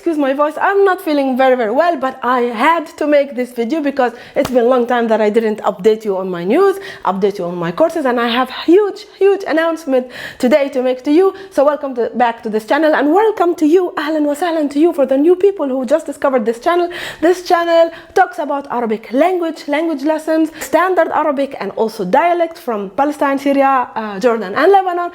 excuse my voice. I'm not feeling very well, but I had to make this video because it's been a long time that I didn't update you on my news, update you on my courses, and I have huge announcement today to make to you. So welcome back to this channel, and welcome to you, ahlan wa sahlan to you, for the new people who just discovered this channel. This channel talks about Arabic language lessons, standard Arabic, and also dialect from Palestine, Syria, Jordan, and Lebanon.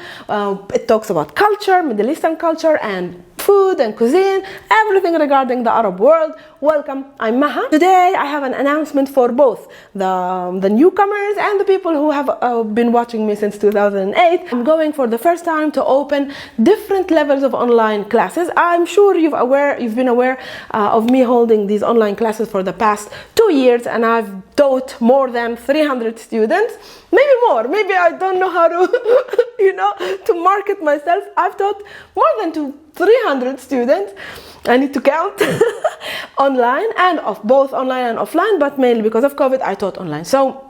It talks about culture, Middle Eastern culture, and food and cuisine, everything regarding the Arab world. Welcome, I'm Maha. Today I have an announcement for both the newcomers and the people who have been watching me since 2008. I'm going for the first time to open different levels of online classes. I'm sure you've been aware of me holding these online classes for the past 2 years, and I've taught more than 300 students, maybe more, maybe I don't know how to to market myself. I've taught more than 300 students. I need to count online, and of both online and offline, but mainly because of COVID I taught online. So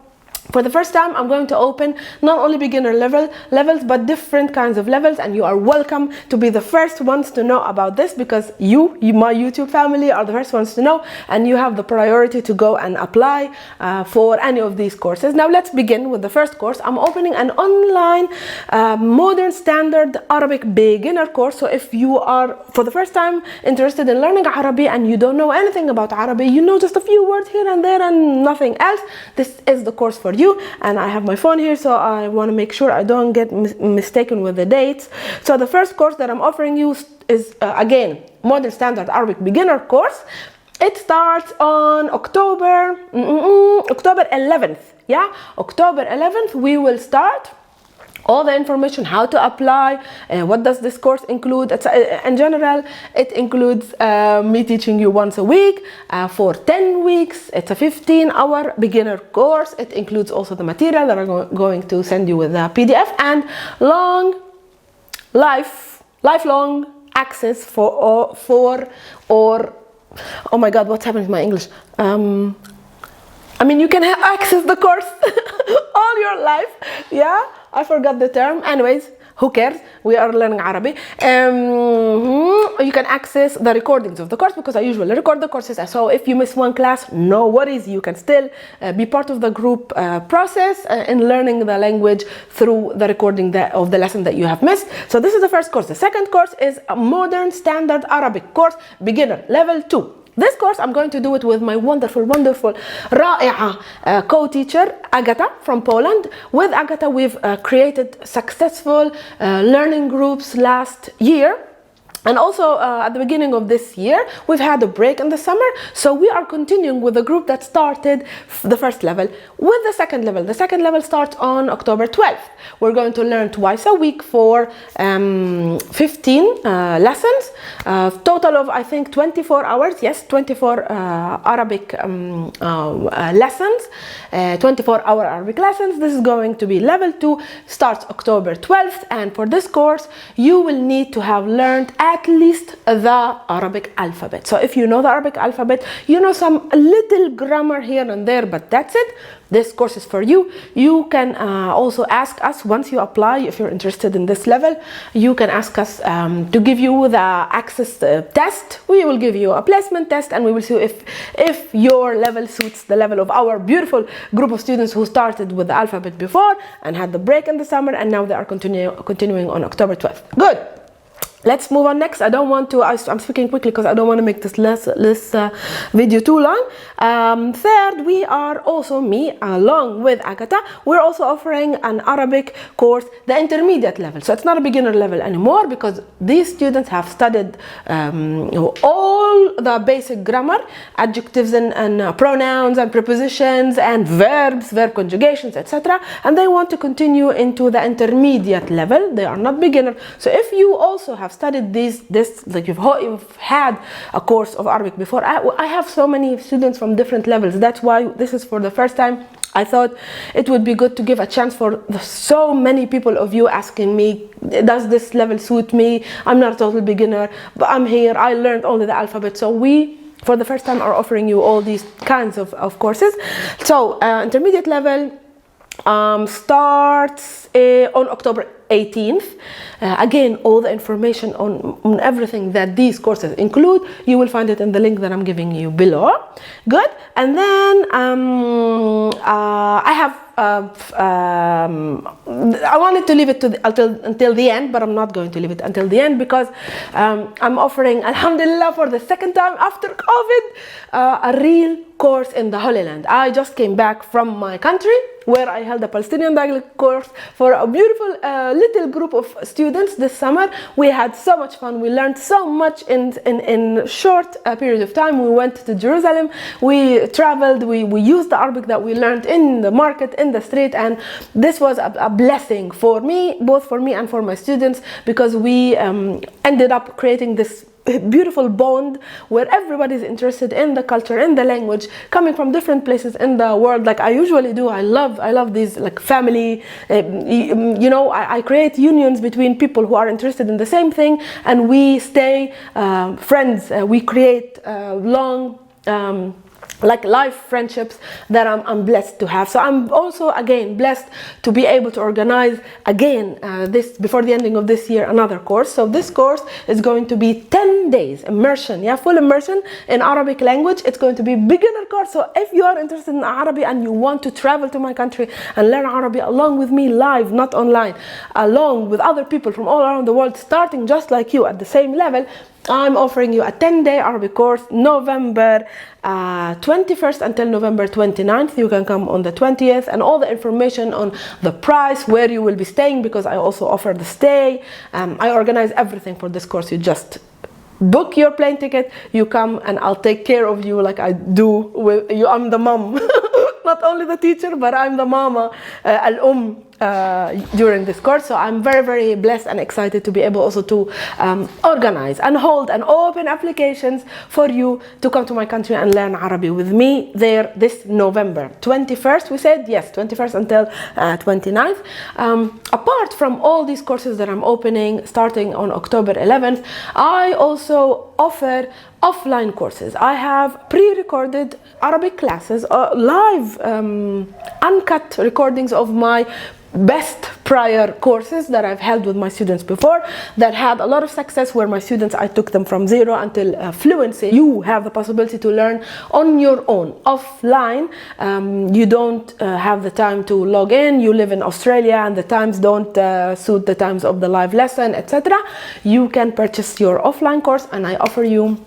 for the first time, I'm going to open not only beginner levels, but different kinds of levels, and you are welcome to be the first ones to know about this, because you my YouTube family, are the first ones to know, and you have the priority to go and apply for any of these courses. Now let's begin with the first course. I'm opening an online modern standard Arabic beginner course. So if you are for the first time interested in learning Arabic and you don't know anything about Arabic, you know just a few words here and there and nothing else, this is the course for you. And I have my phone here, so I want to make sure I don't get mistaken with the dates. So the first course that I'm offering you is again modern standard Arabic beginner course. It starts on October 11th. Yeah, October 11th we will start. All the information, how to apply, what does this course include. In general, it includes me teaching you once a week for 10 weeks. It's a 15-hour beginner course. It includes also the material that I'm going to send you with a PDF, and lifelong access for oh my god, what's happening to my English? I mean, you can access the course all your life. Yeah, I forgot the term. Anyways, who cares? We are learning Arabic. You can access the recordings of the course, because I usually record the courses. So if you miss one class, no worries. You can still be part of the group process in learning the language through the recording of the lesson that you have missed. So this is the first course. The second course is a modern standard Arabic course, beginner level 2. This course, I'm going to do it with my wonderful, رائعة co-teacher, Agata from Poland. With Agata, we've created successful learning groups last year. And also at the beginning of this year, we've had a break in the summer. So we are continuing with the group that started the first level with the second level. The second level starts on October 12th. We're going to learn twice a week for 15 lessons. Total of, I think, 24 hours. Yes, 24 Arabic lessons. 24-hour Arabic lessons. This is going to be level 2. Starts October 12th. And for this course, you will need to have learned at least the Arabic alphabet. So if you know the Arabic alphabet, you know some little grammar here and there, but that's it. This course is for you. You can also ask us once you apply, if you're interested in this level, you can ask us to give you the access test. We will give you a placement test, and we will see if your level suits the level of our beautiful group of students who started with the alphabet before and had the break in the summer, and now they are continuing on October 12th. Good. Let's move on next. I'm speaking quickly because I don't want to make this video too long. Third, we are also, me along with Agata, we're also offering an Arabic course, the intermediate level. So it's not a beginner level anymore, because these students have studied all the basic grammar, adjectives and pronouns and prepositions and verbs, verb conjugations, etc. And they want to continue into the intermediate level. They are not beginner. So if you also have studied this, like you've had a course of Arabic before, I have so many students from different levels. That's why this is for the first time. I thought it would be good to give a chance for so many people of you asking me, does this level suit me? I'm not a total beginner, but I'm here. I learned only the alphabet. So we, for the first time, are offering you all these kinds of courses. So intermediate level, starts on October 18th. Again, all the information on everything that these courses include, you will find it in the link that I'm giving you below. Good. And then I have I wanted to leave it until the end, but I'm not going to leave it until the end because I'm offering, alhamdulillah, for the second time after COVID, a real course in the Holy Land. I just came back from my country where I held a Palestinian dialect course for a beautiful little group of students this summer. We had so much fun. We learned so much in short period of time. We went to Jerusalem. We traveled. We used the Arabic that we learned in the market, in the street, and this was a blessing for me, both for me and for my students, because we ended up creating this beautiful bond where everybody's interested in the culture, in the language, coming from different places in the world, like I usually do. I love these like family, you know, I create unions between people who are interested in the same thing, and we stay friends. We create long like life friendships that I'm blessed to have. So I'm also again blessed to be able to organize again this before the ending of this year another course. So this course is going to be 10 days immersion, full immersion in Arabic language. It's going to be beginner course. So if you are interested in Arabic and you want to travel to my country and learn Arabic along with me live, not online, along with other people from all around the world starting just like you at the same level, I'm offering you a 10-day Arabic course, November 21st until November 29th. You can come on the 20th, and all the information on the price, where you will be staying, because I also offer the stay. I organize everything for this course. You just book your plane ticket, you come, and I'll take care of you like I do with you. I'm the mom, not only the teacher, but I'm the mama, al-um, during this course. So I'm very, very blessed and excited to be able also to organize and hold and open applications for you to come to my country and learn Arabic with me there this November 21st. We said yes, 21st until 29th. Apart from all these courses that I'm opening starting on October 11th, I also offer offline courses. I have pre-recorded Arabic classes, live uncut recordings of my best prior courses that I've held with my students before that had a lot of success, where my students, I took them from zero until fluency. You have the possibility to learn on your own offline. You don't have the time to log in, you live in Australia and the times don't suit the times of the live lesson, etc. You can purchase your offline course, and I offer you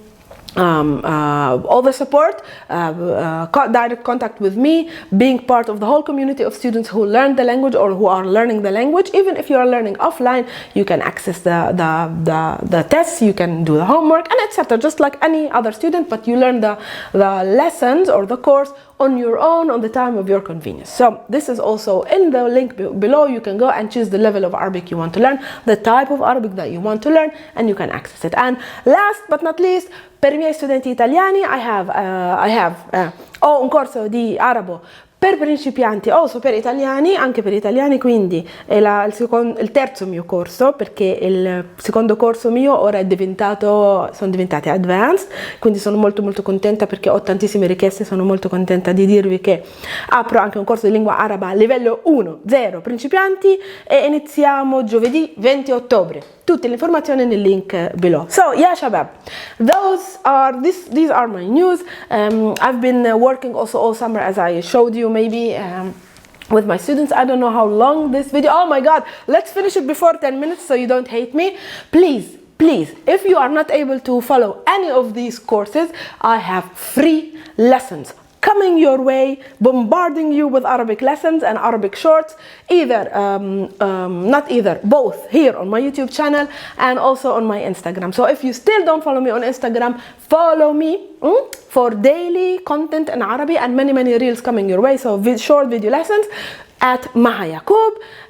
all the support, direct contact with me, being part of the whole community of students who learn the language or who are learning the language. Even if you are learning offline, you can access the tests, you can do the homework, and etc. just like any other student, but you learn the lessons or the course on your own, on the time of your convenience. So this is also in the link below. You can go and choose the level of Arabic you want to learn, the type of Arabic that you want to learn, and you can access it. And last but not least, per i miei studenti italiani, I have un corso di arabo per principianti, also per italiani, anche per italiani, quindi è il terzo mio corso, perché il secondo corso mio ora sono diventati advanced, quindi sono molto molto contenta perché ho tantissime richieste. Sono molto contenta di dirvi che apro anche un corso di lingua araba livello 1-0 principianti e iniziamo giovedì 20 ottobre. Tutte le informazioni nel link below. So yeah, shabab, these are my news. I've been working also all summer, as I showed you maybe, with my students. I don't know how long this video, oh my god, let's finish it before 10 minutes so you don't hate me. Please, if you are not able to follow any of these courses, I have free lessons coming your way, bombarding you with Arabic lessons and Arabic shorts, both here on my YouTube channel and also on my Instagram. So if you still don't follow me on Instagram, follow me for daily content in Arabic and many reels coming your way. So short video lessons at MAHA.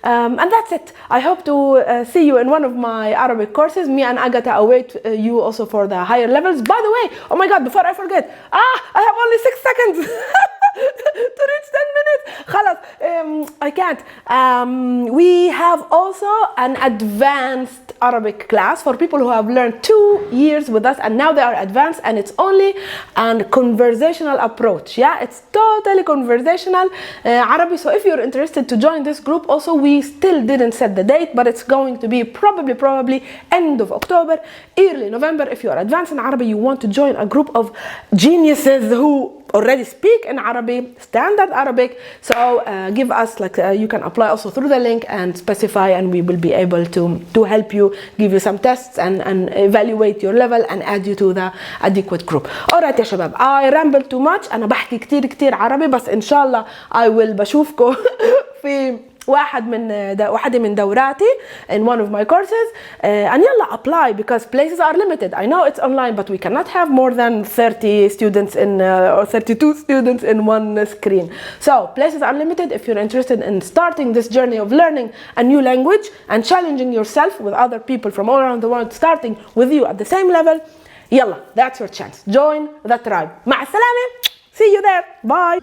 And that's it. I hope to see you in one of my Arabic courses. Me and Agatha await you also for the higher levels. By the way, oh my god, before I forget, I have only 6 seconds. to reach 10 minutes. خلاص, I can't. We have also an advanced Arabic class for people who have learned 2 years with us and now they are advanced, and it's only a conversational approach. Yeah, it's totally conversational Arabic. So if you're interested to join this group, also we still didn't set the date, but it's going to be probably end of October, early November. If you are advanced in Arabic, you want to join a group of geniuses who already speak in Arabic, standard Arabic. So give us, you can apply also through the link and specify, and we will be able to help you, give you some tests and evaluate your level and add you to the adequate group. Alright يا شباب, I ramble too much. أنا بحكي كتير عربي, بس إن شاء الله I will بشوفكم في واحدة من دوراتي in one of my courses. And يلا apply, because places are limited. I know it's online, but we cannot have more than 30 students or 32 students in one screen. So places are limited. If you're interested in starting this journey of learning a new language and challenging yourself with other people from all around the world starting with you at the same level, يلا, that's your chance. Join the tribe. مع السلامة. See you there. Bye.